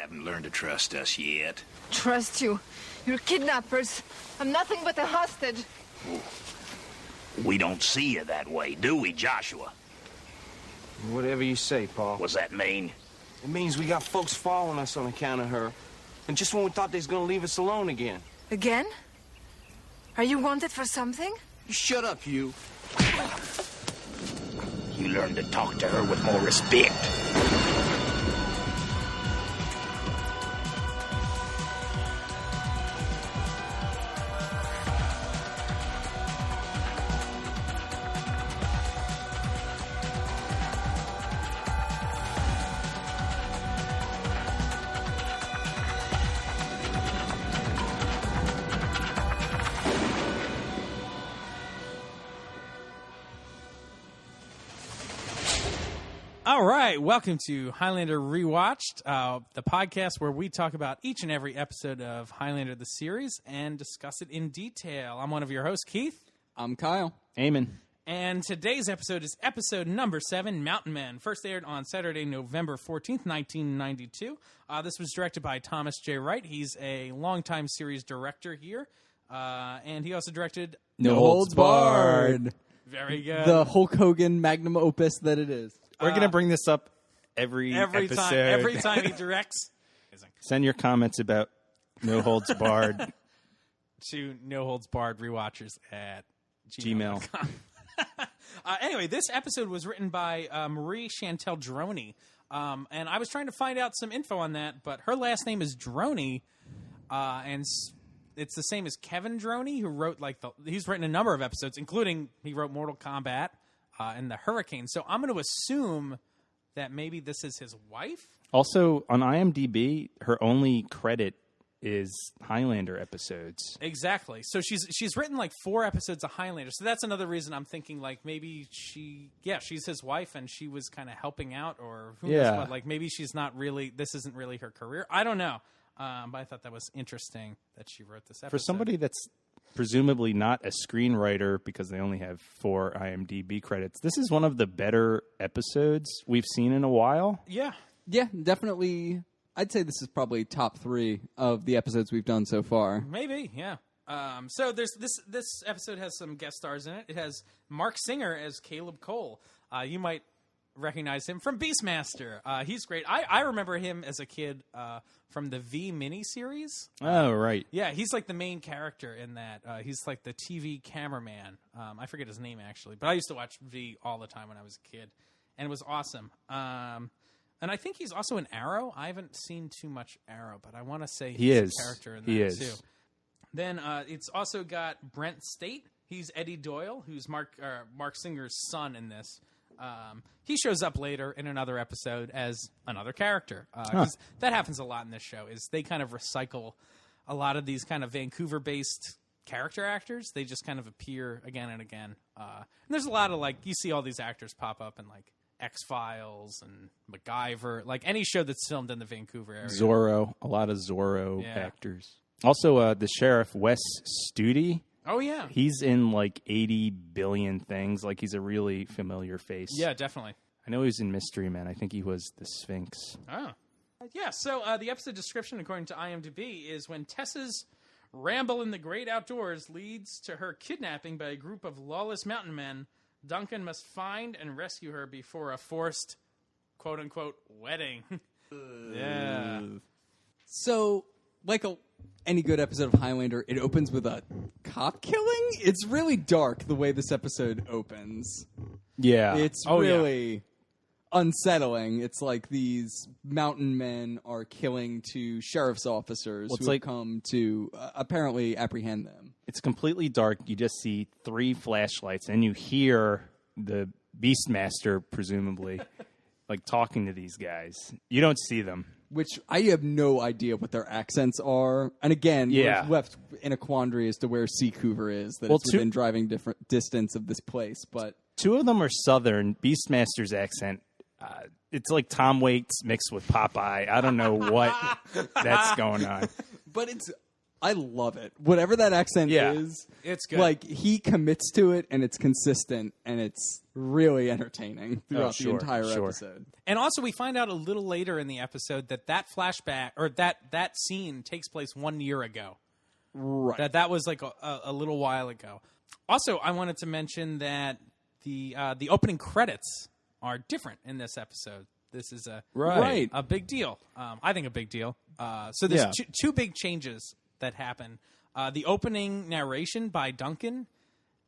haven't learned to trust us yet. Trust you. You're kidnappers. I'm nothing but a hostage. We don't see you that way, do we, Joshua? Whatever you say, Paul. What's that mean? It means we got folks following us on account of her. And just when we thought they was gonna leave us alone again. Again? Are you wanted for something? Shut up, you. You learn to talk to her with more respect. All right, welcome to Highlander Rewatched, the podcast where we talk about each and every episode of Highlander the series and discuss it in detail. I'm one of your hosts, Keith. I'm Kyle. Eamon. And today's episode is episode number 7, Mountain Men. First aired on Saturday, November 14th, 1992. This was directed by Thomas J. Wright. He's a longtime series director here. And he also directed No Holds Barred. Very good. The Hulk Hogan magnum opus that it is. We're going to bring this up every episode. Every time he directs. Send your comments about No Holds Barred to No Holds Barred Rewatchers at Gmail. Anyway, this episode was written by Marie Chantal Droney. And I was trying to find out some info on that, but her last name is Droney. And it's the same as Kevin Droney, who wrote he's written a number of episodes, including he wrote Mortal Kombat and The Hurricane. So I'm going to assume that maybe this is his wife. Also, on IMDb, her only credit is Highlander episodes. Exactly. So she's written like 4 episodes of Highlander. So that's another reason I'm thinking like maybe she's his wife and she was kind of helping out, or who knows what. Like maybe she's not really, this isn't really her career. I don't know. But I thought that was interesting that she wrote this episode. For somebody that's presumably not a screenwriter because they only have 4 IMDb credits, this is one of the better episodes we've seen in a while. Yeah. Yeah, definitely. I'd say this is probably top 3 of the episodes we've done so far. Maybe, yeah. So there's this episode has some guest stars in it. It has Marc Singer as Caleb Cole. You might recognize him from Beastmaster. He's great. I remember him as a kid from the V miniseries. Oh, right. Yeah, he's like the main character in that. He's like the TV cameraman. I forget his name, actually. But I used to watch V all the time when I was a kid. And it was awesome. And I think he's also in Arrow. I haven't seen too much Arrow, but I want to say he's a character in that too. Then it's also got Brent State. He's Eddie Doyle, who's Marc Singer's son in this. He shows up later in another episode as another character. 'Cause that happens a lot in this show, is they kind of recycle a lot of these kind of Vancouver-based character actors. They just kind of appear again and again. And there's a lot of, like, you see all these actors pop up in, like, X-Files and MacGyver, like any show that's filmed in the Vancouver area. Zorro, a lot of Zorro actors. Also, the sheriff, Wes Studi. Oh, yeah. He's in like 80 billion things. Like, he's a really familiar face. Yeah, definitely. I know he was in Mystery Men. I think he was the Sphinx. Oh. Yeah, so the episode description, according to IMDb, is when Tess's ramble in the great outdoors leads to her kidnapping by a group of lawless mountain men, Duncan must find and rescue her before a forced, quote-unquote, wedding. Yeah. So, like any good episode of Highlander, it opens with a cop killing? It's really dark the way this episode opens. Yeah. It's really unsettling. It's like these mountain men are killing 2 sheriff's officers who have come to apparently apprehend them. It's completely dark. You just see 3 flashlights, and you hear the Beastmaster, presumably, like talking to these guys. You don't see them. Which I have no idea what their accents are. And again, we're left in a quandary as to where Seacouver is, that it's within driving different distance of this place. But 2 of them are Southern. Beastmaster's accent, it's like Tom Waits mixed with Popeye. I don't know what that's going on. But it's I love it. Whatever that accent is, it's good. Like, he commits to it, and it's consistent, and it's really entertaining throughout the entire episode. And also, we find out a little later in the episode that flashback, or that scene takes place 1 year ago. Right. That was like a little while ago. Also, I wanted to mention that the opening credits are different in this episode. This is a big deal. I think a big deal. So there's two big changes that happen. The opening narration by Duncan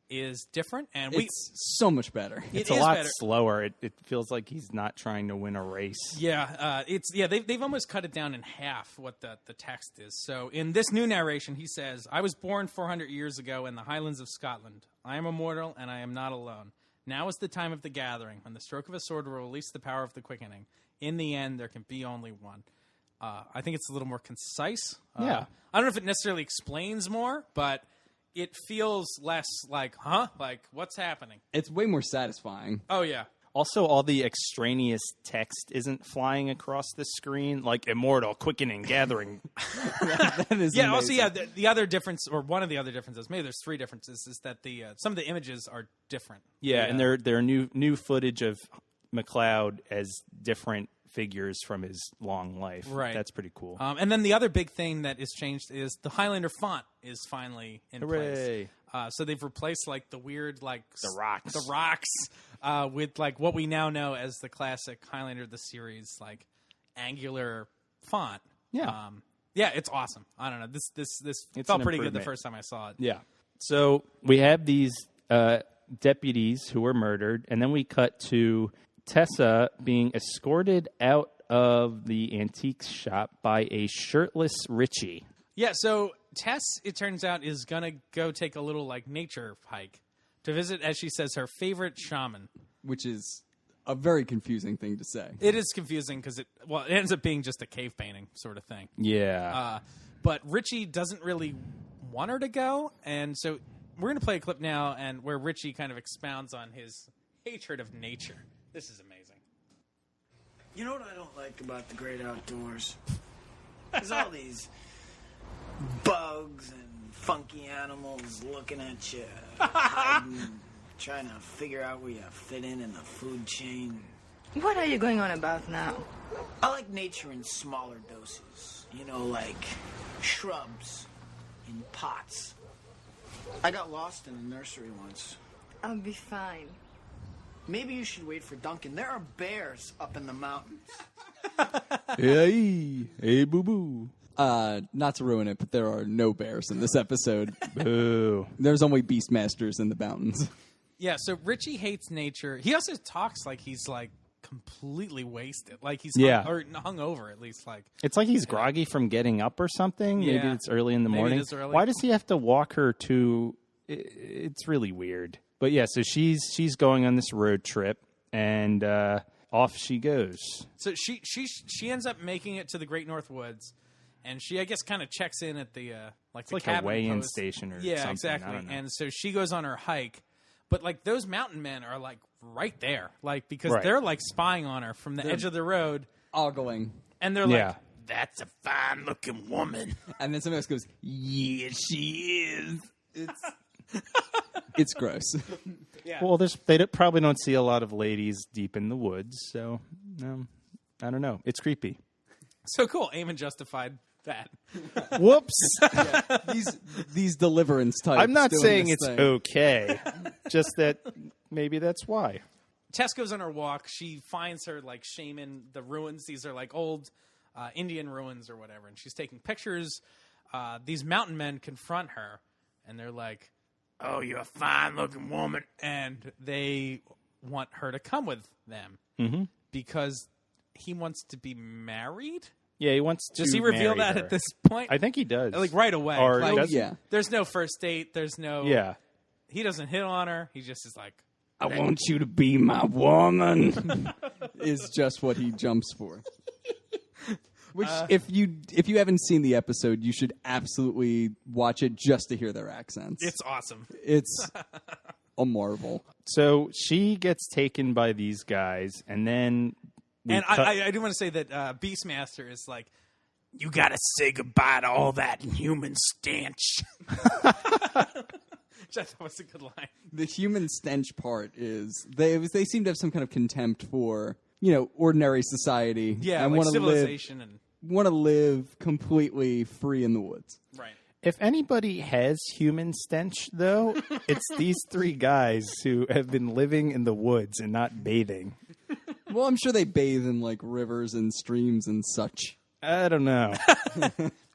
is different, and it's so much better. It's a lot slower. It feels like he's not trying to win a race. Yeah, they've almost cut it down in half what the text is. So in this new narration, he says, "I was born 400 years ago in the Highlands of Scotland. I am immortal, and I am not alone. Now is the time of the gathering, when the stroke of a sword will release the power of the quickening. In the end, there can be only one." I think it's a little more concise. I don't know if it necessarily explains more, but it feels less like, like, what's happening? It's way more satisfying. Oh, yeah. Also, all the extraneous text isn't flying across the screen, like immortal, quickening, gathering. That is yeah, amazing. also, the other difference, or one of the other differences, maybe there's three differences, is that some of the images are different. Yeah, and there are new footage of McLeod as different figures from his long life. Right. That's pretty cool. And then the other big thing that is changed is the Highlander font is finally in Hooray. place. So they've replaced like the weird like The rocks with like what we now know as the classic Highlander the series like angular font. Yeah. Yeah, it's awesome. I don't know. This It's felt an pretty good the improvement. first time I saw it. Yeah. So we have these deputies who were murdered, and then we cut to Tessa being escorted out of the antiques shop by a shirtless Richie. Yeah, so Tess, it turns out, is going to go take a little like nature hike to visit, as she says, her favorite shaman. Which is a very confusing thing to say. It is confusing because it ends up being just a cave painting sort of thing. Yeah. But Richie doesn't really want her to go, and so we're going to play a clip now and where Richie kind of expounds on his hatred of nature. This is amazing. You know what I don't like about the great outdoors? There's all these bugs and funky animals looking at you, hiding, trying to figure out where you fit in the food chain. What are you going on about now? I like nature in smaller doses. You know, like shrubs in pots. I got lost in a nursery once. I'll be fine. Maybe you should wait for Duncan. There are bears up in the mountains. Hey, boo-boo. Not to ruin it, but there are no bears in this episode. Boo. There's only Beastmasters in the mountains. Yeah, so Richie hates nature. He also talks like he's like completely wasted, like he's hung over at least. Like It's like he's groggy from getting up or something. Yeah. Maybe it's early in the Maybe morning. it is early. Why does he have to walk her to... It's really weird. But yeah, so she's going on this road trip, and off she goes. So she ends up making it to the Great North Woods, and she I guess kind of checks in at the It's the like cabin a weigh-in post. station or yeah, something. exactly. I don't know. And so she goes on her hike, but like those mountain men are like right there, like because Right. they're like spying on her from the edge of the road, Ogling. and they're Yeah. like, "That's a fine-looking woman." And then somebody else goes, yeah, she is. It's gross. Yeah. Well, they probably don't see a lot of ladies deep in the woods, so I don't know. It's creepy. So cool. Eamon justified that. Whoops. These deliverance types. I'm not doing saying this it's thing. okay. Just that maybe that's why. Tess goes on her walk. She finds her like shaman the ruins. These are like old Indian ruins or whatever, and she's taking pictures. These mountain men confront her, and they're like, "Oh, you're a fine-looking woman," and they want her to come with them because he wants to be married. Yeah, he wants to Does he reveal marry that her. at this point? I think he does. Like right away. Or Like, does he? yeah. There's no first date. There's no. Yeah. He doesn't hit on her. He just is like, I want you to be my woman. Is just what he jumps for. Which, if you haven't seen the episode, you should absolutely watch it just to hear their accents. it's awesome. It's a marvel. So she gets taken by these guys, and then... And I do want to say that Beastmaster is like, You gotta say goodbye to all that human stench. Which I thought was a good line. The human stench part is they seem to have some kind of contempt for ordinary society. Yeah, and like want civilization to live completely free in the woods. Right. If anybody has human stench, though, it's these three guys who have been living in the woods and not bathing. Well, I'm sure they bathe in like rivers and streams and such. I don't know.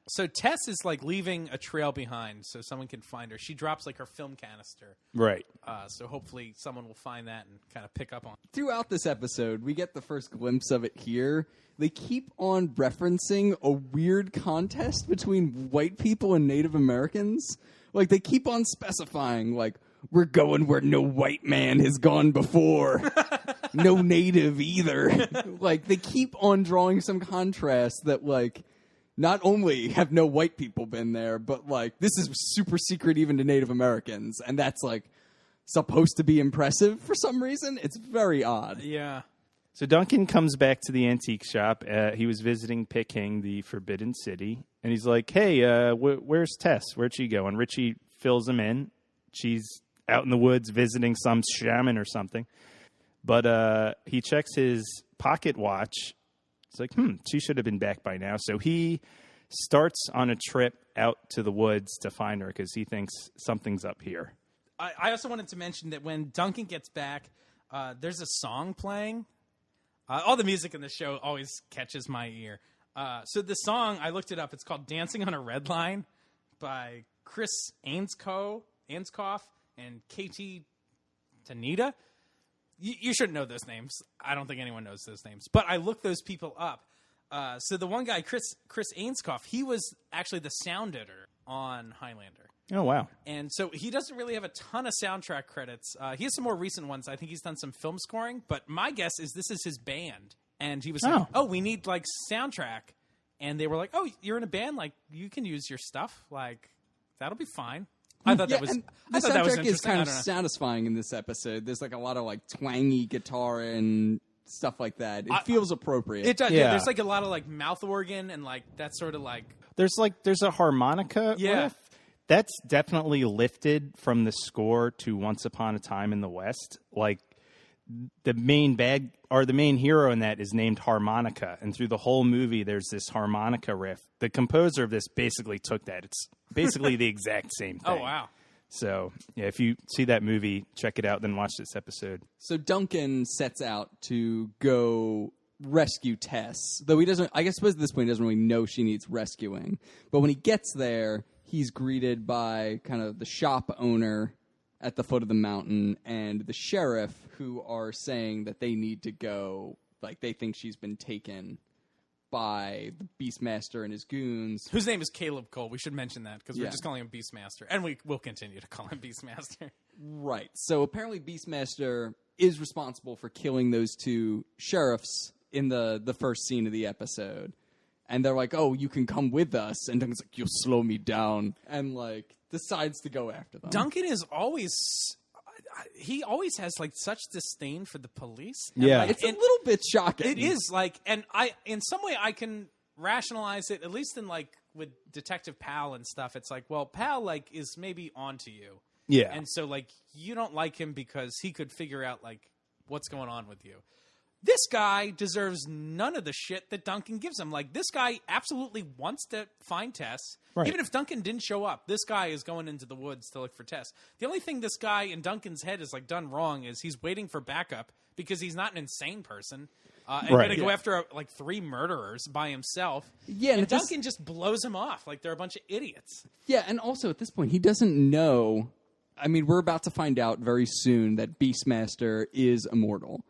So Tess is like leaving a trail behind so someone can find her. She drops like her film canister. Right. So hopefully someone will find that and kind of pick up on it. Throughout this episode, we get the first glimpse of it here. They keep on referencing a weird contest between white people and Native Americans. Like, they keep on specifying, like, we're going where no white man has gone before. No native either. Like, they keep on drawing some contrast that, like, not only have no white people been there, but, like, this is super secret even to Native Americans. And that's, like, supposed to be impressive for some reason. It's very odd. Yeah. So Duncan comes back to the antique shop. He was visiting Peking, the Forbidden City. And he's like, hey, where's Tess? Where'd she go? And Richie fills him in. She's out in the woods visiting some shaman or something. But he checks his pocket watch. It's like, she should have been back by now. So he starts on a trip out to the woods to find her because he thinks something's up here. I also wanted to mention that when Duncan gets back, there's a song playing. All the music in the show always catches my ear. So the song, I looked it up. It's called Dancing on a Red Line by Chris Ainskoff and Katie Tanita. You shouldn't know those names. I don't think anyone knows those names. But I looked those people up. So the one guy, Chris Ainskoff, he was actually the sound editor on Highlander. Oh, wow. And so he doesn't really have a ton of soundtrack credits. He has some more recent ones. I think he's done some film scoring. But my guess is this is his band. And he was like, we need, like, soundtrack. And they were like, oh, you're in a band? Like, you can use your stuff. Like, that'll be fine. I thought that was and I the thought that was soundtrack is interesting. kind of satisfying in this episode. There's, like, a lot of, like, twangy guitar and stuff like that. It feels appropriate. It does. Yeah. Yeah, there's, like, a lot of, like, mouth organ and, like, that sort of, like... There's a harmonica riff. That's definitely lifted from the score to Once Upon a Time in the West. Like, the main hero in that is named Harmonica, and through the whole movie, there's this harmonica riff. The composer of this basically took that. It's basically the exact same thing. Oh, wow. So, yeah, if you see that movie, check it out, then watch this episode. So Duncan sets out to go rescue Tess, though he doesn't. I suppose at this point he doesn't really know she needs rescuing. But when he gets there, he's greeted by kind of the shop owner at the foot of the mountain and the sheriff, who are saying that they need to go, like, they think she's been taken by the Beastmaster and his goons. Whose name is Caleb Cole. We should mention that because we're just calling him Beastmaster. And we will continue to call him Beastmaster. Right. So apparently Beastmaster is responsible for killing those two sheriffs in the first scene of the episode. And they're like, oh, you can come with us. And Duncan's like, you'll slow me down. And, like, decides to go after them. Duncan is always... He always has, like, such disdain for the police. Yeah. Like, It's a little bit shocking. It is, like... And in some way, I can rationalize it, at least in, like, with Detective Pal and stuff. It's like, well, Pal, like, is maybe onto you. Yeah. And so, like, you don't like him because he could figure out, like, what's going on with you. This guy deserves none of the shit that Duncan gives him. Like, this guy absolutely wants to find Tess. Right. Even if Duncan didn't show up, this guy is going into the woods to look for Tess. The only thing this guy in Duncan's head is, like, done wrong is he's waiting for backup because he's not an insane person. And going to go after, like, 3 murderers by himself. Yeah, and Duncan just blows him off like they're a bunch of idiots. Yeah, and also at this point, he doesn't know. I mean, we're about to find out very soon that Beastmaster is immortal.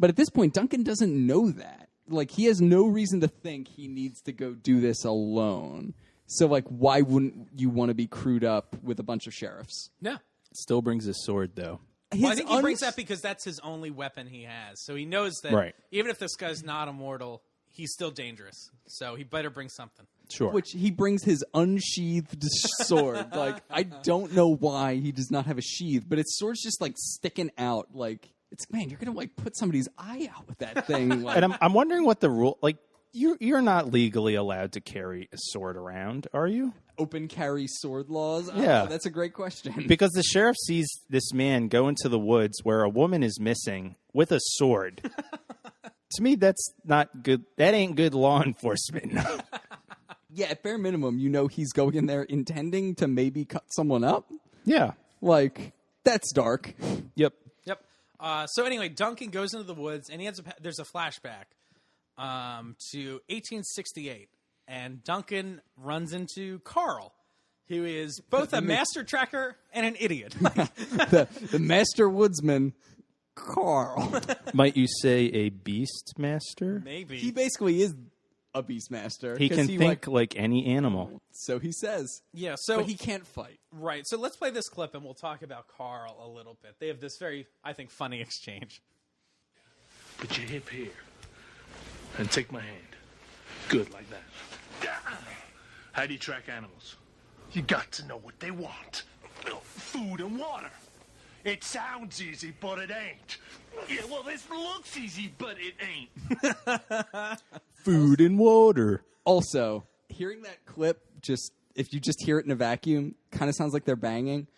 But at this point, Duncan doesn't know that. Like, he has no reason to think he needs to go do this alone. So, like, why wouldn't you want to be crewed up with a bunch of sheriffs? Yeah. Still brings his sword, though. Well, I think he brings that because that's his only weapon he has. So he knows that even if this guy's not immortal, he's still dangerous. So he better bring something. Sure. Which he brings his unsheathed sword. Like, I don't know why he does not have a sheath, but his sword's just, like, sticking out. Like, it's, man, you're going to, like, put somebody's eye out with that thing. Like, And I'm wondering what the rule, like, You're not legally allowed to carry a sword around, are you? Open carry sword laws? Yeah. Oh, that's a great question. Because the sheriff sees this man go into the woods where a woman is missing with a sword. To me, that's not good. That ain't good law enforcement. Yeah, at bare minimum, he's going in there intending to maybe cut someone up. Yeah. Like, that's dark. Yep. Yep. So anyway, Duncan goes into the woods, and there's a flashback to 1868, and Duncan runs into Carl, who is both a master tracker and an idiot. The master woodsman, Carl. Might you say a beastmaster? Maybe. He basically is a beastmaster. He can think like any animal. So he says. Yeah, so But he can't fight. Right. So let's play this clip, and we'll talk about Carl a little bit. They have this very, I think, funny exchange. Put your hip here. And take my hand. Good, like that. How do you track animals? You got to know what they want. Food and water. It sounds easy, but it ain't. Yeah, well, this looks easy, but it ain't. Food and water. Also, hearing that clip, if you just hear it in a vacuum, kind of sounds like they're banging.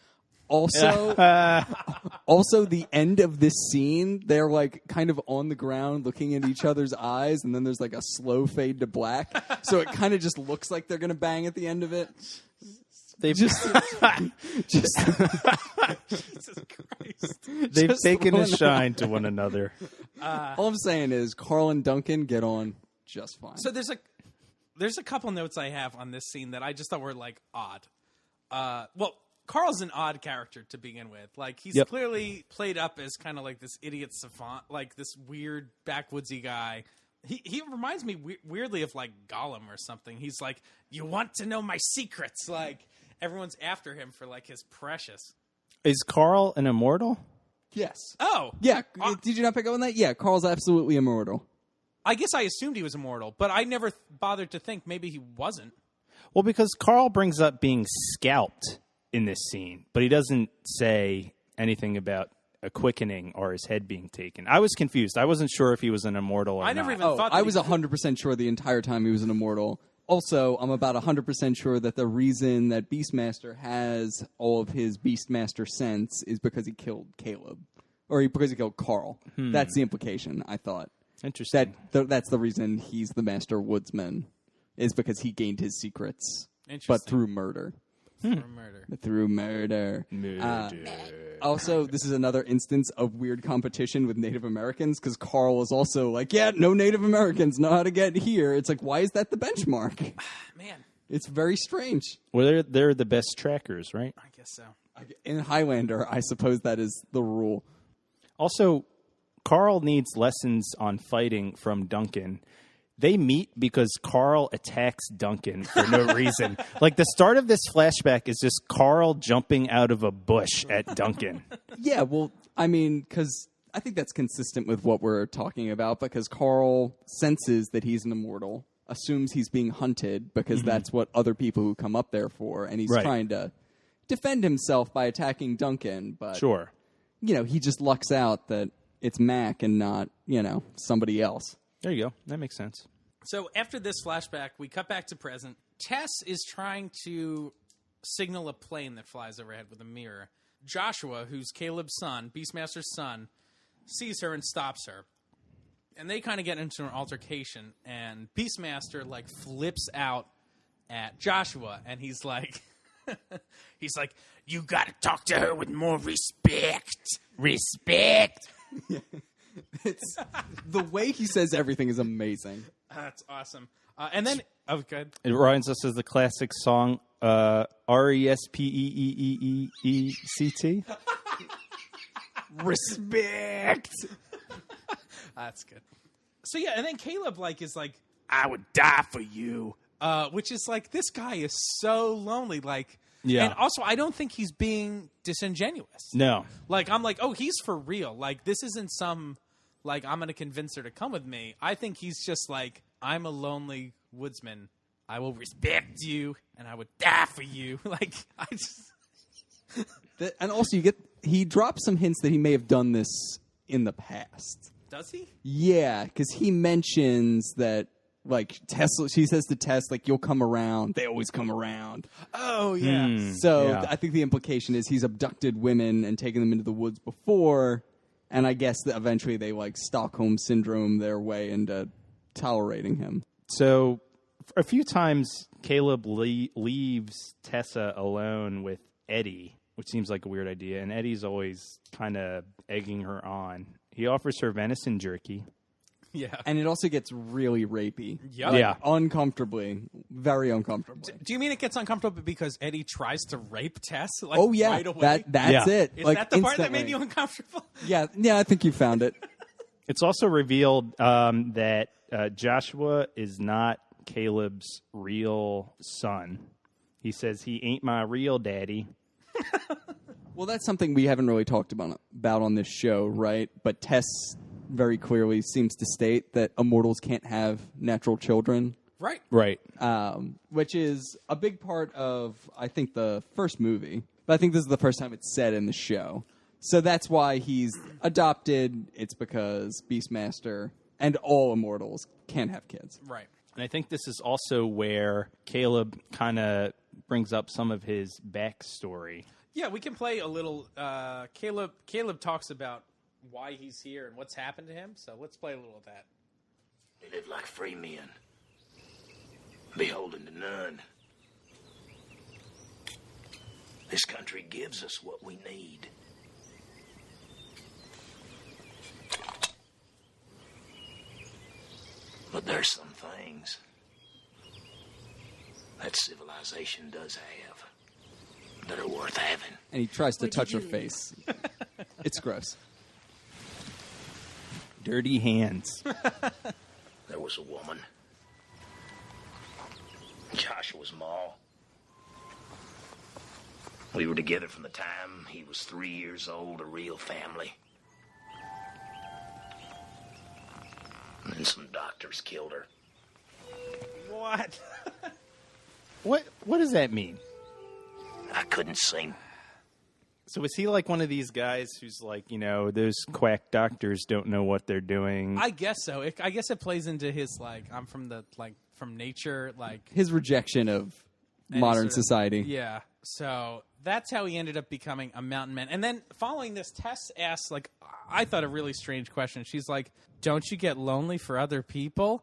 Also, the end of this scene, they're like kind of on the ground looking at each other's eyes, and then there's like a slow fade to black. So it kind of just looks like they're going to bang at the end of it. They've Jesus Christ. They've just taken a one- shine to one another. All I'm saying is Carl and Duncan get on just fine. So there's a couple notes I have on this scene that I just thought were like odd. Well, Carl's an odd character to begin with. Like he's clearly played up as kind of like this idiot savant, like this weird backwoodsy guy. He reminds me weirdly of like Gollum or something. He's like, you want to know my secrets? Like everyone's after him for like his precious. Is Carl an immortal? yes. Oh, Yeah. Did you not pick up on that? Yeah, Carl's absolutely immortal. I guess I assumed he was immortal, but I never bothered to think maybe he wasn't. Well, because Carl brings up being scalped in this scene, but he doesn't say anything about a quickening or his head being taken. I was confused. I wasn't sure if he was an immortal or I never not. even thought that I was 100% sure the entire time he was an immortal. Also, I'm about 100% sure that the reason that Beastmaster has all of his Beastmaster sense is because he killed Caleb. Or because he killed Carl. That's the implication, I thought. Interesting. That's the reason he's the Master Woodsman, is because he gained his secrets. But through murder. For murder. Through murder. Also, this is another instance of weird competition with Native Americans, because Carl is also like, yeah, no Native Americans know how to get here. It's like, why is that the benchmark? Man, It's very strange. Well, they're the best trackers, right? I guess so. In Highlander, I suppose that is the rule. Also, Carl needs lessons on fighting from Duncan. They meet because Carl attacks Duncan for no reason. Like, the start of this flashback is just Carl jumping out of a bush at Duncan. Yeah, well, I mean, because I think that's consistent with what we're talking about, because Carl senses that he's an immortal, assumes he's being hunted, because that's what other people who come up there for, and he's trying to defend himself by attacking Duncan, but, Sure. He just lucks out that it's Mac and not, somebody else. There you go. That makes sense. So after this flashback, we cut back to present. Tess is trying to signal a plane that flies overhead with a mirror. Joshua, who's Caleb's son, Beastmaster's son, sees her and stops her. And they kind of get into an altercation, and Beastmaster, flips out at Joshua, and he's like, you gotta talk to her with more respect. Respect. It's the way he says everything is amazing. That's awesome. And then, good. It reminds us of the classic song, RESPEEEEECT. Respect. That's good. So yeah, and then Caleb is like, I would die for you. Which is this guy is so lonely. Yeah. And also, I don't think he's being disingenuous. No. I'm like, oh, he's for real. This isn't some, I'm going to convince her to come with me. I think he's just I'm a lonely woodsman. I will respect you, and I would die for you. I just... And also, he drops some hints that he may have done this in the past. Does he? Yeah, because he mentions that like Tess, she says to Tess, like, you'll come around. They always come around. Oh, yeah. So I think the implication is he's abducted women and taken them into the woods before, and I guess that eventually they, like, Stockholm Syndrome their way into tolerating him. So a few times Caleb leaves Tessa alone with Eddie, which seems like a weird idea, and Eddie's always kind of egging her on. He offers her venison jerky. Yeah. And it also gets really rapey. Yep. Like, uncomfortably. Very uncomfortably. Do you mean it gets uncomfortable because Eddie tries to rape Tess? Like, Oh, yeah. right away? That's it. Is like, that the part that instantly. made you uncomfortable? Yeah, I think you found it. It's also revealed that Joshua is not Caleb's real son. He says he ain't my real daddy. Well, that's something we haven't really talked about on this show, right? But Tess very clearly seems to state that immortals can't have natural children. Right. Right. Which is a big part of, I think, the first movie. But I think this is the first time it's said in the show. So that's why he's adopted. It's because Beastmaster and all immortals can't have kids. Right. And I think this is also where Caleb kind of brings up some of his backstory. Yeah, we can play a little. Caleb talks about why he's here and what's happened to him. So let's play a little of that. They live like free men, beholden to none. This country gives us what we need. But there's some things that civilization does have that are worth having. And he tries to touch her face. It's gross. Dirty hands. There was a woman, Joshua's ma. We were together from the time he was 3 years old, a real family. And then some doctors killed her. What? What does that mean? I couldn't sing. So is he like one of these guys who's like, you know, those quack doctors don't know what they're doing? I guess so. I guess it plays into his, like, I'm from nature, like... His rejection of modern society. Yeah. So that's how he ended up becoming a mountain man. And then following this, Tess asks, like, I thought a really strange question. She's like, don't you get lonely for other people?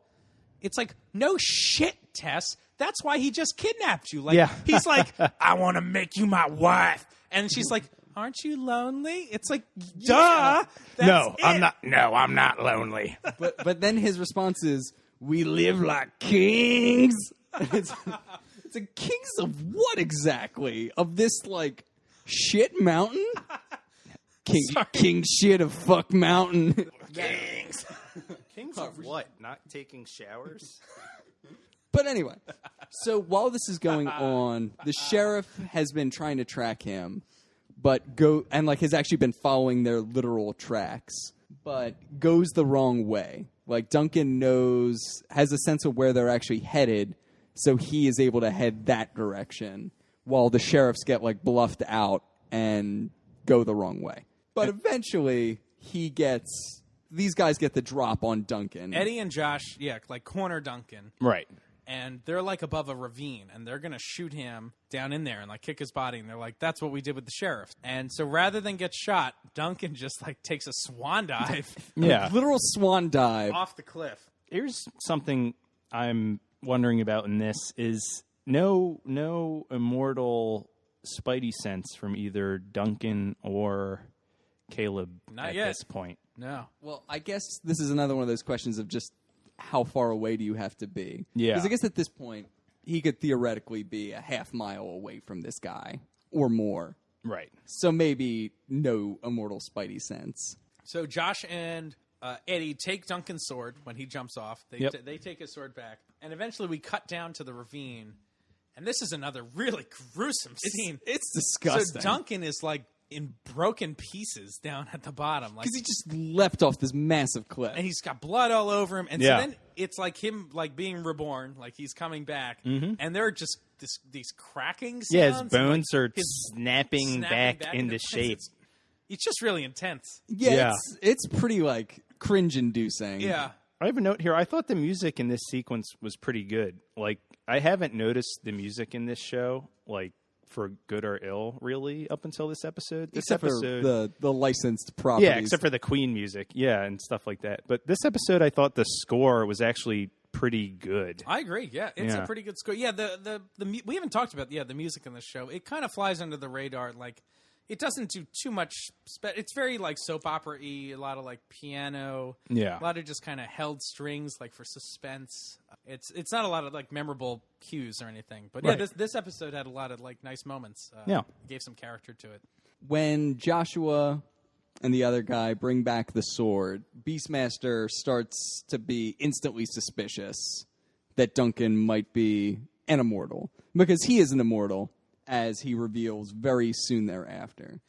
It's like, no shit, Tess. That's why he just kidnapped you. Like, yeah. He's like, I want to make you my wife. And she's like, aren't you lonely? It's like, duh. No, I'm not. No, I'm not lonely. But then his response is, we live like kings. It's a kings of what exactly? Of this, like, shit mountain? King shit of fuck mountain. Kings. Kings of what? Not taking showers? But anyway, so while this is going on, the sheriff has been trying to track him, but has actually been following their literal tracks, but goes the wrong way. Like, Duncan has a sense of where they're actually headed, so he is able to head that direction, while the sheriffs get, like, bluffed out and go the wrong way. But eventually, these guys get the drop on Duncan. Eddie and Josh, like, corner Duncan. Right. And they're, like, above a ravine, and they're going to shoot him down in there and, like, kick his body. And they're like, that's what we did with the sheriff. And so rather than get shot, Duncan just, like, takes a swan dive. Yeah. Literal swan dive. Off the cliff. Here's something I'm wondering about in this is no immortal spidey sense from either Duncan or Caleb Not at yet. this point. No. Well, I guess this is another one of those questions of just how far away do you have to be? Yeah. Because I guess at this point, he could theoretically be a half mile away from this guy or more. Right. So maybe no immortal spidey sense. So Josh and Eddie take Duncan's sword when he jumps off. They take his sword back. And eventually we cut down to the ravine. And this is another really gruesome scene. It's disgusting. So Duncan is, like, in broken pieces down at the bottom. Because he just leapt off this massive cliff. And he's got blood all over him. And Yeah. so then it's like him, like, being reborn, like he's coming back. Mm-hmm. And they're just these cracking sounds. Yeah, his bones and, are snapping back into shape. It's just really intense. Yeah. It's pretty, like, cringe-inducing. Yeah. have a note here. I thought the music in this sequence was pretty good. Like, I haven't noticed the music in this show, like, for good or ill, really, up until this episode. Except for the licensed properties. Yeah, except for the Queen music. Yeah, and stuff like that. But this episode, I thought the score was actually pretty good. I agree. Yeah, it's a pretty good score. Yeah, we haven't talked about the music in this show. It kind of flies under the radar. Like, it doesn't do too much. It's very like soap opera-y. A lot of like piano. Yeah, a lot of just kind of held strings, like for suspense. It's not a lot of like memorable cues or anything. But yeah, this episode had a lot of like nice moments. Gave some character to it. When Joshua and the other guy bring back the sword, Beastmaster starts to be instantly suspicious that Duncan might be an immortal. Because he is an immortal, as he reveals very soon thereafter.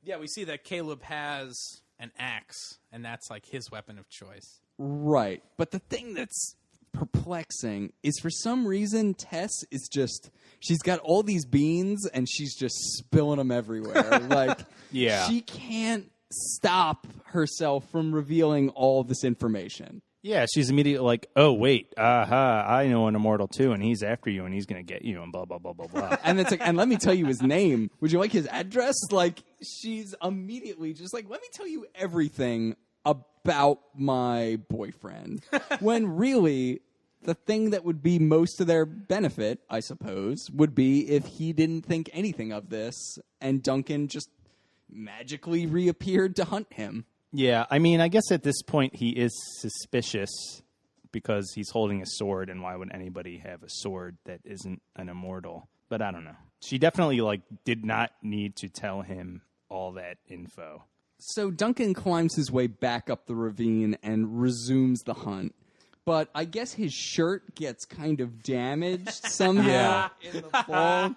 Yeah, we see that Caleb has an axe, and that's like his weapon of choice. Right. But the thing that's perplexing is for some reason Tess is just... She's got all these beans, and she's just spilling them everywhere. Like, she can't stop herself from revealing all this information. Yeah, she's immediately like, oh, wait, I know an immortal too, and he's after you, and he's going to get you, and blah, blah, blah, blah, blah. And it's like, and let me tell you his name. Would you like his address? Like, she's immediately just like, let me tell you everything about my boyfriend. When really, the thing that would be most to their benefit, I suppose, would be if he didn't think anything of this, and Duncan just magically reappeared to hunt him. Yeah, I mean, I guess at this point he is suspicious because he's holding a sword, and why would anybody have a sword that isn't an immortal? But I don't know. She definitely, like, did not need to tell him all that info. So Duncan climbs his way back up the ravine and resumes the hunt. But I guess his shirt gets kind of damaged somehow in the fall.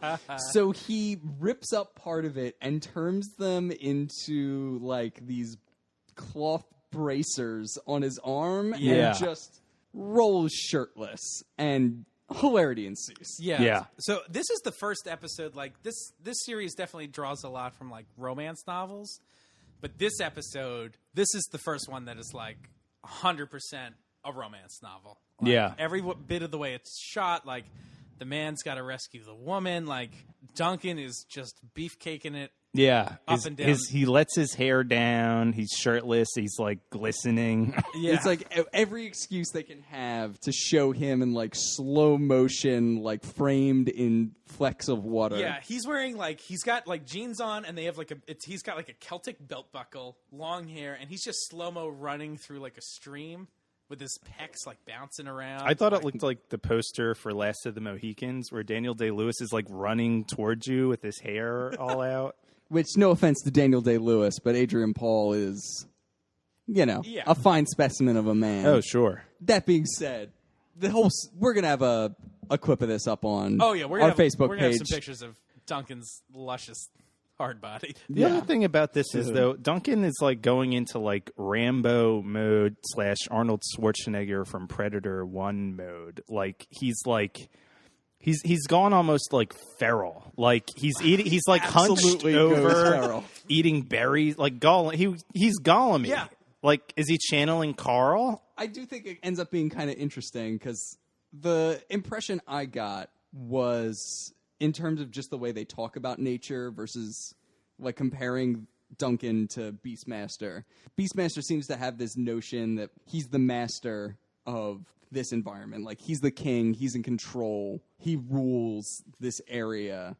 So he rips up part of it and turns them into, like, these cloth bracers on his arm and just rolls shirtless. And hilarity ensues. Yeah. So this is the first episode. Like, this series definitely draws a lot from, like, romance novels. But this episode, this is the first one that is, like, 100% a romance novel. Like, every bit of the way it's shot, like, the man's got to rescue the woman. Like, Duncan is just beefcaking it. Yeah. Up and down. He lets his hair down. He's shirtless. He's, like, glistening. Yeah. It's like every excuse they can have to show him in, like, slow motion, like, framed in flecks of water. Yeah, he's wearing, like, he's got, like, jeans on, and they have, like, he's got, like, a Celtic belt buckle, long hair, and he's just slow-mo running through, like, a stream with his pecs, like, bouncing around. I thought it looked like the poster for Last of the Mohicans, where Daniel Day-Lewis is, like, running towards you with his hair all out. Which, no offense to Daniel Day-Lewis, but Adrian Paul is, you know, a fine specimen of a man. Oh, sure. That being said, we're going to have a clip of this up on our Facebook page. We're going to have some pictures of Duncan's luscious hard body. The other thing about this is, though, Duncan is, like, going into, like, Rambo mode / Arnold Schwarzenegger from Predator 1 mode. Like, he's, like... He's gone almost like feral. Like he's eating. He's like hunched over, eating berries. Like Gollum. He's Gollum. Yeah. Like, is he channeling Carl? I do think it ends up being kind of interesting because the impression I got was in terms of just the way they talk about nature versus like comparing Duncan to Beastmaster. Beastmaster seems to have this notion that he's the master of this environment. Like, he's the king, he's in control, he rules this area.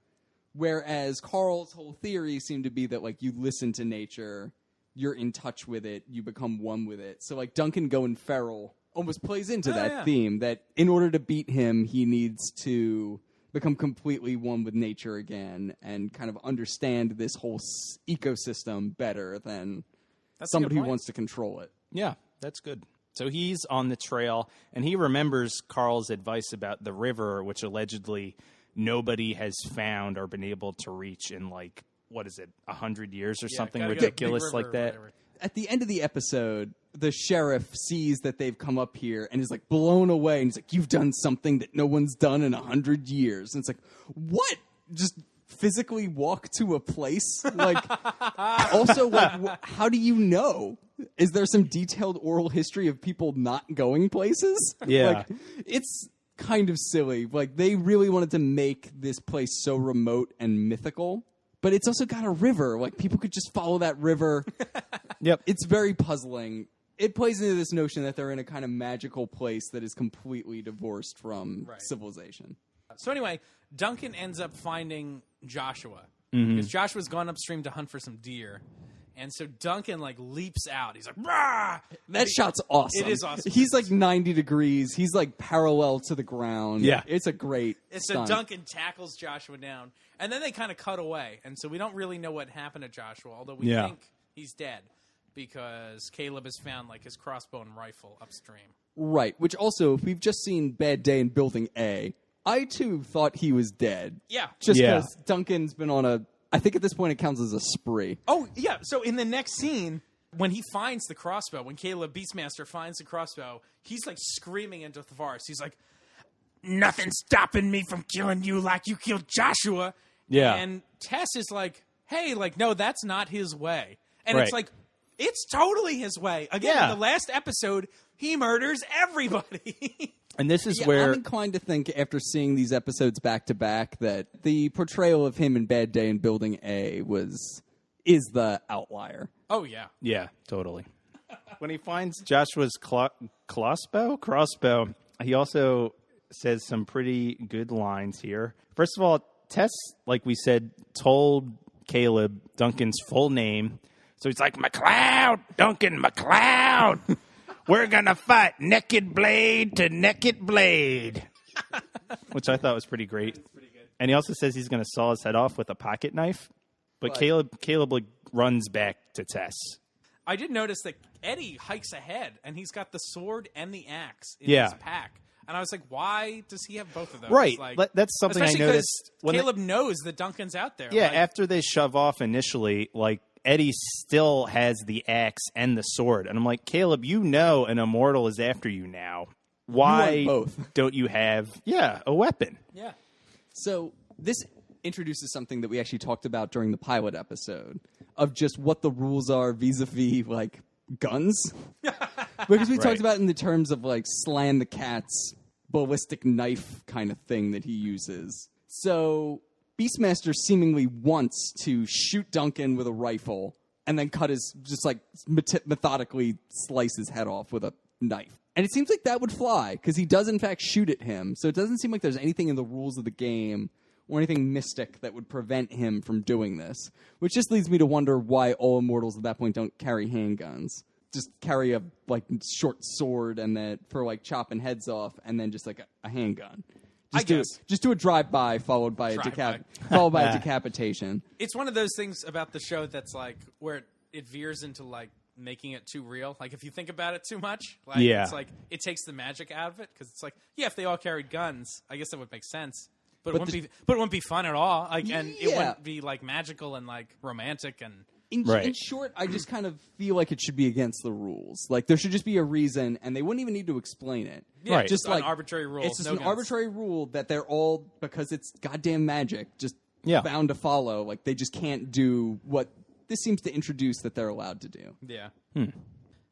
Whereas Carl's whole theory seemed to be that, like, you listen to nature, you're in touch with it, you become one with it. So, like, Duncan going feral almost plays into that theme, that in order to beat him, he needs to become completely one with nature again and kind of understand this whole ecosystem better than somebody who wants to control it. Yeah, that's good. So he's on the trail, and he remembers Carl's advice about the river, which allegedly nobody has found or been able to reach in, like, what is it, 100 years or something ridiculous like that. At the end of the episode, the sheriff sees that they've come up here and is, like, blown away. And he's like, you've done something that no one's done in 100 years. And it's like, what? Just physically walk to a place? Like, also, like, how do you know? is there some detailed oral history of people not going places? Yeah. Like, it's kind of silly. Like, they really wanted to make this place so remote and mythical, but it's also got a river. Like, people could just follow that river. Yep. It's very puzzling. It plays into this notion that they're in a kind of magical place that is completely divorced from civilization. So anyway, Duncan ends up finding Joshua. Because Joshua's gone upstream to hunt for some deer. And so Duncan, like, leaps out. He's like, rah! That shot's awesome. It is awesome. He's like 90 degrees. He's like parallel to the ground. Yeah. It's a great And so stunt. Duncan tackles Joshua down. And then they kind of cut away. And so we don't really know what happened to Joshua, although we think he's dead. Because Caleb has found, like, his crossbow and rifle upstream. Right. Which also, if we've just seen Bad Day in Building A, I too thought he was dead. Yeah. Just because Duncan's been on a... I think at this point it counts as a spree. Oh, yeah. So in the next scene, when he finds the crossbow, when Caleb Beastmaster finds the crossbow, he's, like, screaming into the forest. He's like, nothing's stopping me from killing you like you killed Joshua. Yeah. And Tess is like, hey, like, no, that's not his way. And Right. it's like, it's totally his way. Again, in the last episode, he murders everybody. And this is Yeah, where... I'm inclined to think, after seeing these episodes back to back, that the portrayal of him in Bad Day in Building A is the outlier. Oh, yeah. Yeah, totally. When he finds Joshua's crossbow, he also says some pretty good lines here. First of all, Tess, like we said, told Caleb Duncan's full name. So he's like, McLeod, Duncan McLeod. We're going to fight naked blade to naked blade. Which I thought was pretty great. And he also says he's going to saw his head off with a pocket knife. But Caleb like, runs back to Tess. I did notice that Eddie hikes ahead, and he's got the sword and the axe in Yeah. his pack. And I was like, why does he have both of those? Right. Like, That's something I especially 'cause noticed. When Caleb knows that Duncan's out there. Yeah, Like, after they shove off initially, like, Eddie still has the axe and the sword. And I'm like, Caleb, you know an immortal is after you now. Why both. don't you have, a weapon? yeah. So this introduces something that we actually talked about during the pilot episode of just what the rules are vis-a-vis, like, guns. Because we talked about it in the terms of, like, Slan the Cat's ballistic knife kind of thing that he uses. So Beastmaster seemingly wants to shoot Duncan with a rifle and then methodically slice his head off with a knife. And it seems like that would fly, because he does, in fact, shoot at him. So it doesn't seem like there's anything in the rules of the game or anything mystic that would prevent him from doing this. Which just leads me to wonder why all immortals at that point don't carry handguns. Just carry a, like, short sword and then for, like, chopping heads off, and then just, like, a handgun. Just do a drive-by followed by a decapitation. It's one of those things about the show that's, like, where it veers into, like, making it too real. Like, if you think about it too much, like, it's like, it takes the magic out of it, because it's like, yeah, if they all carried guns, I guess that would make sense. But it wouldn't be fun at all. Like, and it wouldn't be, like, magical and, like, romantic and... In short, I just kind of feel like it should be against the rules. Like, there should just be a reason, and they wouldn't even need to explain it. Yeah, just an like arbitrary rule. It's just no an guns. arbitrary rule that they're all, because it's goddamn magic, just bound to follow. Like, they just can't do what this seems to introduce that they're allowed to do. Yeah.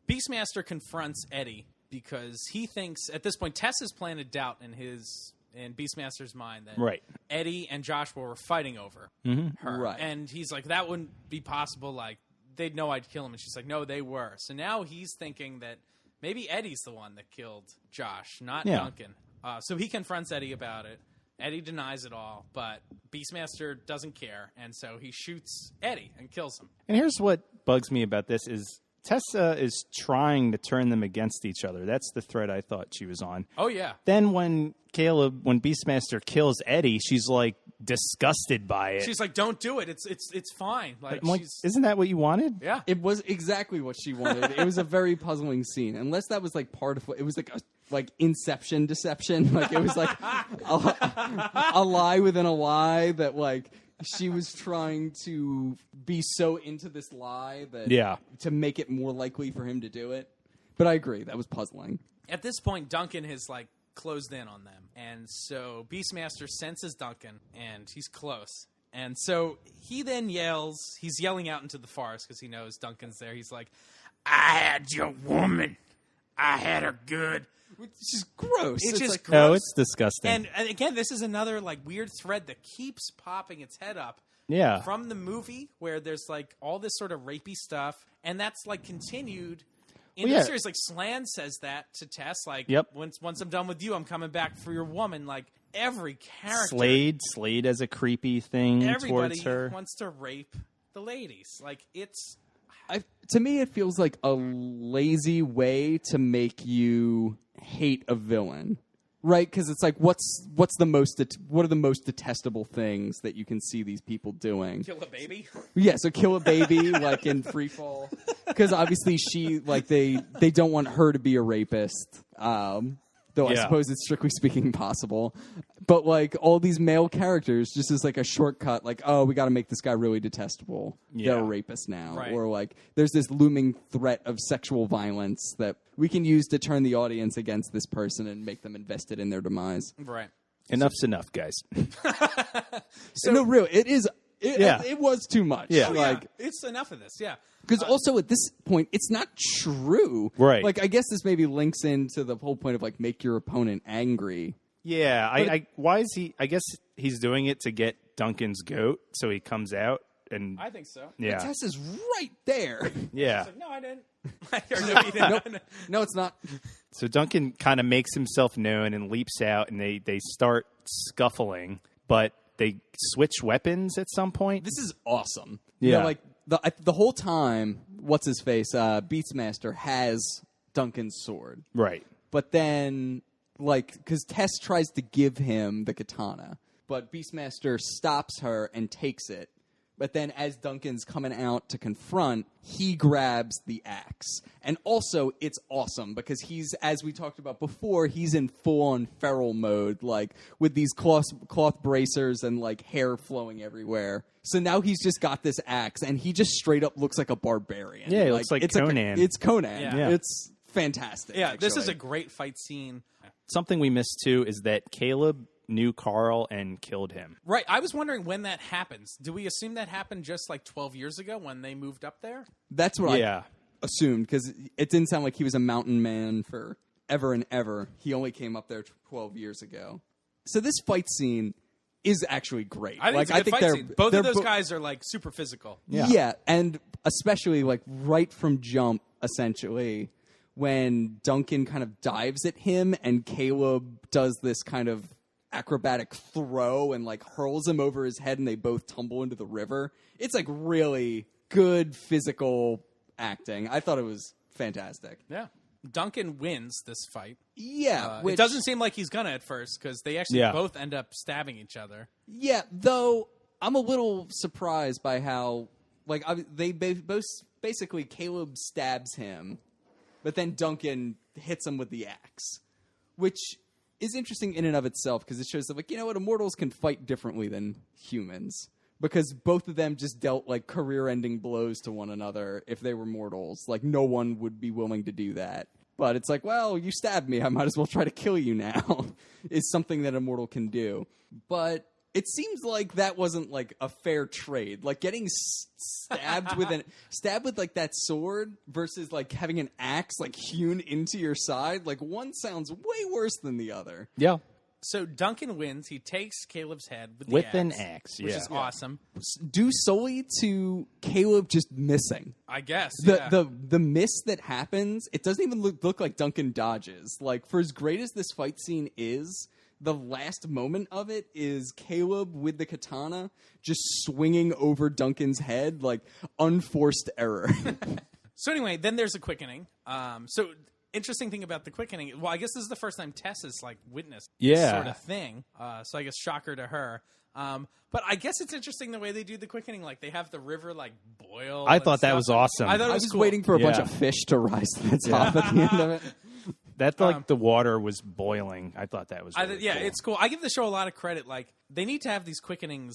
Beastmaster confronts Eddie because he thinks, at this point, Tess has planted doubt in Beastmaster's mind that Eddie and Joshua were fighting over her. Right. And he's like, that wouldn't be possible. Like, they'd know I'd kill him. And she's like, no, they were. So now he's thinking that maybe Eddie's the one that killed Josh, not Duncan. So he confronts Eddie about it. Eddie denies it all, but Beastmaster doesn't care. And so he shoots Eddie and kills him. And here's what bugs me about this is Tessa is trying to turn them against each other. That's the thread I thought she was on. Oh, yeah. Then when Beastmaster kills Eddie, she's like disgusted by it. She's like, don't do it. It's fine. Like, I'm like, isn't that what you wanted? Yeah. It was exactly what she wanted. It was a very puzzling scene. Unless that was like part of what it was like Inception deception. Like, it was like a lie within a lie that, like, she was trying to be so into this lie that to make it more likely for him to do it. But I agree, that was puzzling. At this point, Duncan has, like, closed in on them. And so Beastmaster senses Duncan, and he's close. And so he then yells, he's yelling out into the forest because he knows Duncan's there. He's like, I had your woman. I had her good. It's just gross. It's just like, gross. Oh, it's disgusting. And again, this is another like weird thread that keeps popping its head up. Yeah. From the movie where there's like all this sort of rapey stuff, and that's like continued in the series. Like Slan says that to Tess, like, once I'm done with you, I'm coming back for your woman. Like every character, Slade as a creepy thing everybody towards her. wants to rape the ladies. Like it's. To me, it feels like a lazy way to make you hate a villain, right? Because it's like, what are the most detestable things that you can see these people doing? Kill a baby. Yeah, so kill a baby, like in Freefall, because obviously they don't want her to be a rapist. Though I suppose it's strictly speaking possible. But like all these male characters just as like a shortcut, like, oh, we got to make this guy really detestable. Yeah. They're a rapist now. Right. Or like there's this looming threat of sexual violence that we can use to turn the audience against this person and make them invested in their demise. Right. Enough's enough, guys. No, real. It is. It was too much. Yeah. It's enough of this. Yeah. Because also at this point, it's not true. Right. Like, I guess this maybe links into the whole point of, like, make your opponent angry. Yeah. Why is he... I guess he's doing it to get Duncan's goat, so he comes out and... I think so. Yeah. But Tess is right there. Yeah. Like, no, I didn't. No, it's not. So Duncan kind of makes himself known and leaps out, and they start scuffling, but they switch weapons at some point. This is awesome. Yeah. You know, like, the whole time, what's-his-face, Beastmaster has Duncan's sword. Right. But then, like, because Tess tries to give him the katana, but Beastmaster stops her and takes it. But then as Duncan's coming out to confront, he grabs the axe. And also, it's awesome because he's, as we talked about before, he's in full-on feral mode, like, with these cloth bracers and, like, hair flowing everywhere. So now he's just got this axe, and he just straight up looks like a barbarian. Yeah, he looks like Conan. It's Conan. Yeah. It's fantastic. Yeah, actually. this is a great fight scene. Something we missed, too, is that Caleb knew Carl and killed him. Right. I was wondering when that happens. Do we assume that happened just like 12 years ago when they moved up there? That's what I assumed, because it didn't sound like he was a mountain man for ever and ever. He only came up there 12 years ago. So this fight scene is actually great. I think it's a good fight scene. Both of those guys are like super physical. Yeah, and especially like right from jump, essentially, when Duncan kind of dives at him and Caleb does this kind of acrobatic throw and like hurls him over his head and they both tumble into the river. It's like really good physical acting. I thought it was fantastic. Yeah. Duncan wins this fight. Yeah. It doesn't seem like he's gonna at first because they actually both end up stabbing each other. Yeah, though I'm a little surprised by how like they both basically Caleb stabs him, but then Duncan hits him with the axe, which is interesting in and of itself because it shows that, like, you know what, immortals can fight differently than humans because both of them just dealt like career-ending blows to one another. If they were mortals, like no one would be willing to do that. But it's like, well, you stabbed me, I might as well try to kill you now. Is something that a mortal can do. But it seems like that wasn't like a fair trade. Like getting stabbed with like that sword versus like having an axe like hewn into your side. Like one sounds way worse than the other. Yeah. So Duncan wins. He takes Caleb's head with an axe, which is awesome. Due solely to Caleb just missing. I guess the miss that happens. It doesn't even look like Duncan dodges. Like for as great as this fight scene is, the last moment of it is Caleb with the katana just swinging over Duncan's head like unforced error. So anyway, then there's a quickening. So interesting thing about the quickening. Well, I guess this is the first time Tess has like witnessed this sort of thing. So I guess shocker to her. But I guess it's interesting the way they do the quickening. Like they have the river like boil. I thought that was awesome. I thought it was cool. Waiting for a bunch of fish to rise to the top at the end of it. That like the water was boiling. I thought that was really cool. It's cool. I give the show a lot of credit. Like they need to have these quickenings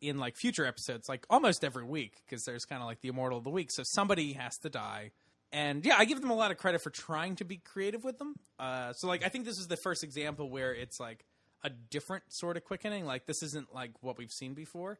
in like future episodes, like almost every week, because there's kind of like the Immortal of the Week. So somebody has to die. And yeah, I give them a lot of credit for trying to be creative with them. So like I think this is the first example where it's like a different sort of quickening. Like this isn't like what we've seen before.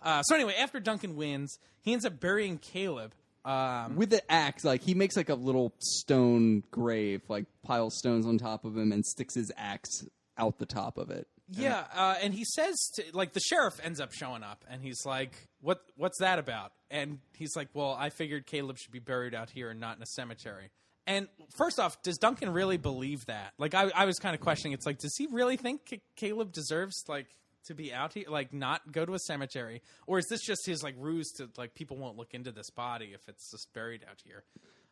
So anyway, after Duncan wins, he ends up burying Caleb. With the axe, like, he makes, like, a little stone grave, like, piles stones on top of him and sticks his axe out the top of it. Yeah, and he says, like, the sheriff ends up showing up, and he's like, what's that about? And he's like, well, I figured Caleb should be buried out here and not in a cemetery. And first off, does Duncan really believe that? Like, I was kind of questioning. It's like, does he really think Caleb deserves, like, to be out here, like, not go to a cemetery? Or is this just his, like, ruse to, like, people won't look into this body if it's just buried out here?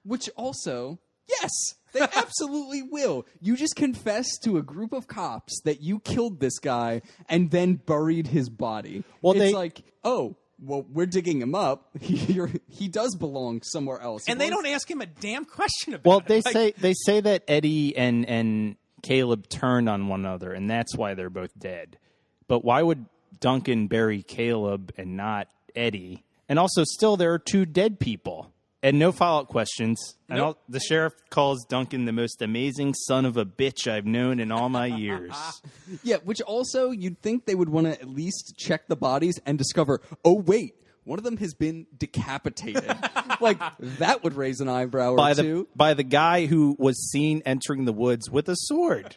Which also, yes, they absolutely will. You just confessed to a group of cops that you killed this guy and then buried his body. Well, it's like, oh, well, we're digging him up. He does belong somewhere else. And they don't ask him a damn question about it. Well, they say that Eddie and Caleb turned on one another, and that's why they're both dead. But why would Duncan bury Caleb and not Eddie? And also, still, there are two dead people. And no follow-up questions. Nope. And the sheriff calls Duncan the most amazing son of a bitch I've known in all my years. Yeah, which also, you'd think they would want to at least check the bodies and discover, oh, wait, one of them has been decapitated. Like, that would raise an eyebrow or two. By the guy who was seen entering the woods with a sword.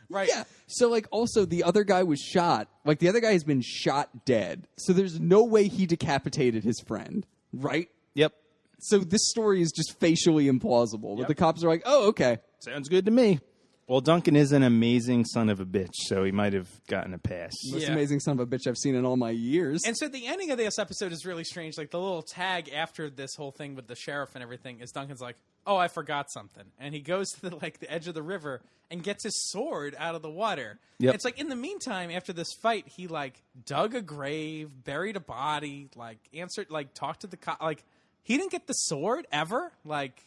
Right. Yeah. So, like, also, the other guy was shot. Like, the other guy has been shot dead. So there's no way he decapitated his friend, right? Yep. So this story is just facially implausible. But the cops are like, oh, okay. Sounds good to me. Well, Duncan is an amazing son of a bitch, so he might have gotten a pass. Most amazing son of a bitch I've seen in all my years. And so the ending of this episode is really strange. Like, the little tag after this whole thing with the sheriff and everything is Duncan's like, oh, I forgot something. And he goes to the edge of the river and gets his sword out of the water. Yep. It's like, in the meantime, after this fight, he, like, dug a grave, buried a body, like, answered, like, talked to the cop. Like, he didn't get the sword ever? Like,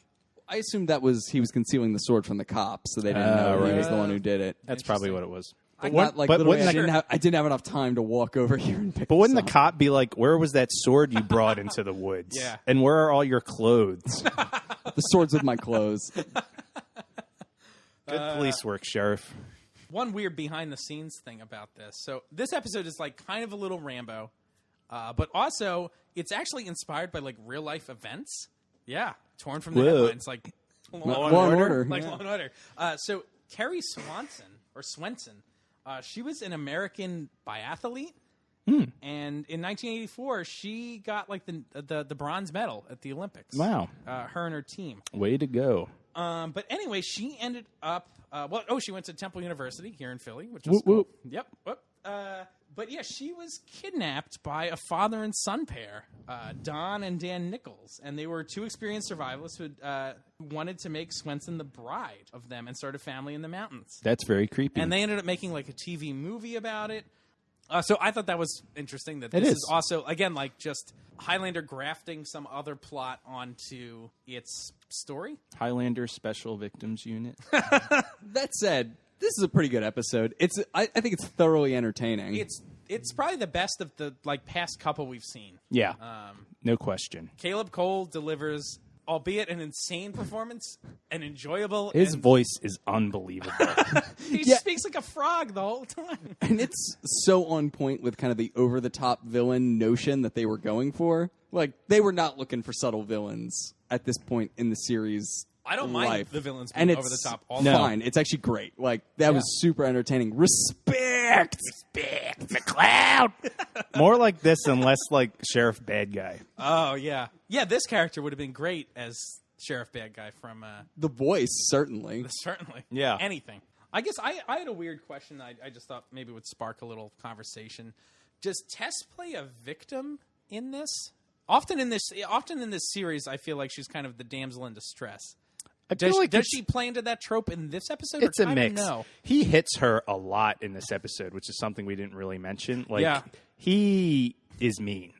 I assumed that was he was concealing the sword from the cops, so they didn't know he was the one who did it. That's probably what it was. But I didn't have enough time to walk over here and pick. But wouldn't this the up. cop be like, "Where was that sword you brought into the woods? Yeah. And where are all your clothes?" The sword's with my clothes. Good police work, sheriff. one weird behind-the-scenes thing about this. So this episode is, like, kind of a little Rambo, but also it's actually inspired by, like, real-life events. Yeah, torn from the headlines, like Law and Order. Like Law and Order. So Carrie Swenson, she was an American biathlete, and in 1984 she got like the bronze medal at the Olympics. Wow, her and her team. Way to go. But anyway, she ended up. She went to Temple University here in Philly, which was cool. Whoop. Yep. Whoop. But yeah, she was kidnapped by a father and son pair, Don and Dan Nichols, and they were two experienced survivalists who wanted to make Swenson the bride of them and start a family in the mountains. That's very creepy. And they ended up making like a TV movie about it. So I thought that was interesting that this is is also, again, like just Highlander grafting some other plot onto its story. Highlander Special Victims Unit. That said, this is a pretty good episode. I think it's thoroughly entertaining. It's probably the best of the like past couple we've seen. Yeah, no question. Caleb Cole delivers, albeit an insane performance, an enjoyable. His voice is unbelievable. He speaks like a frog the whole time, and it's so on point with kind of the over-the-top villain notion that they were going for. Like, they were not looking for subtle villains at this point in the series. I don't mind the villains and being it's over the top. Fine. It's actually great. Like, that was super entertaining. Respect the cloud. More like this and less like Sheriff Bad Guy. Oh, yeah. Yeah, this character would have been great as Sheriff Bad Guy from... The voice, certainly. Certainly. Yeah. Anything. I guess I had a weird question I just thought maybe would spark a little conversation. Does Tess play a victim in this? Often in this series, I feel like she's kind of the damsel in distress. Does she play into that trope in this episode? It's or a mix. No? He hits her a lot in this episode, which is something we didn't really mention. Like, yeah. He is mean.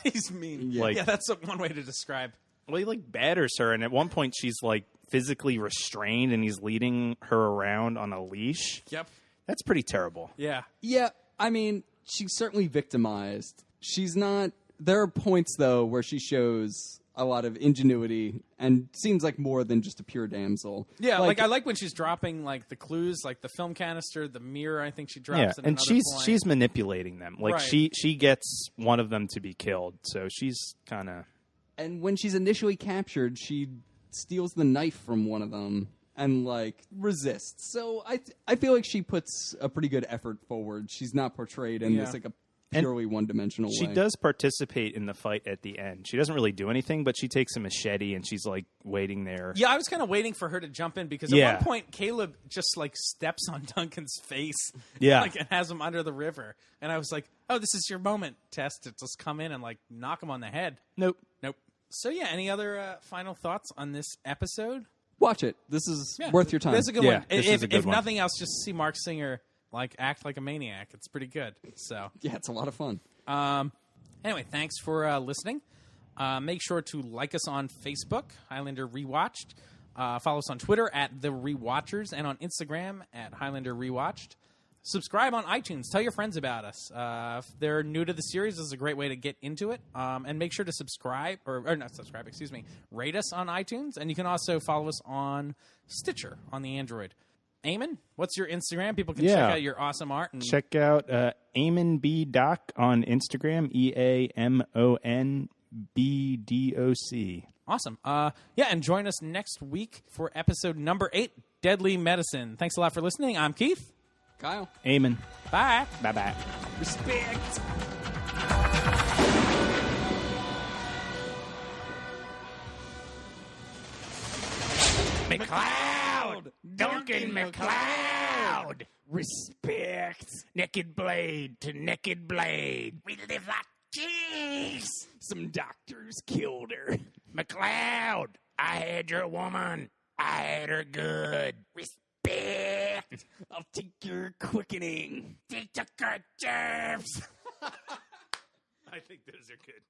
He's mean. Yeah, that's one way to describe. Well, he like batters her, and at one point she's like physically restrained, and he's leading her around on a leash. Yep. That's pretty terrible. Yeah. Yeah, I mean, she's certainly victimized. She's not... There are points, though, where she shows a lot of ingenuity and seems like more than just a pure damsel. Yeah, like I like when she's dropping like the clues, like the film canister, the mirror. I think she drops. Yeah, at and another point. she's manipulating them. Like Right. she gets one of them to be killed, so she's kind of And when she's initially captured, she steals the knife from one of them and, like, resists. So I feel like she puts a pretty good effort forward. She's not portrayed in this, like, a purely one-dimensional way. She does participate in the fight at the end. She doesn't really do anything, but she takes a machete and she's, like, waiting there. Yeah, I was kind of waiting for her to jump in because at one point, Caleb just, like, steps on Duncan's face like, and has him under the river. And I was like, oh, this is your moment, Tess, to just come in and, like, knock him on the head. Nope. So, yeah, any other final thoughts on this episode? Watch it. This is worth your time. This is a good one. If one. nothing else, just see Marc Singer, like, act like a maniac. It's pretty good. So yeah, it's a lot of fun. Anyway, thanks for listening. Make sure to like us on Facebook, Highlander Rewatched. Follow us on Twitter at The Rewatchers and on Instagram at Highlander Rewatched. Subscribe on iTunes. Tell your friends about us. If they're new to the series, this is a great way to get into it. And make sure to subscribe, or not subscribe, excuse me, rate us on iTunes. And you can also follow us on Stitcher on the Android. Eamon, what's your Instagram? People can check out your awesome art. And check out Eamon B. Doc on Instagram, EAMONBDOC. Awesome. And join us next week for episode number 8, Deadly Medicine. Thanks a lot for listening. I'm Keith. Kyle. Eamon. Bye. Bye-bye. Respect. McLeod! Duncan McLeod! Respect. Naked blade to naked blade. We live like kings. Some doctors killed her. McLeod, I had your woman. I had her good. Respect. I'll take your quickening. They took her germs. I think those are good.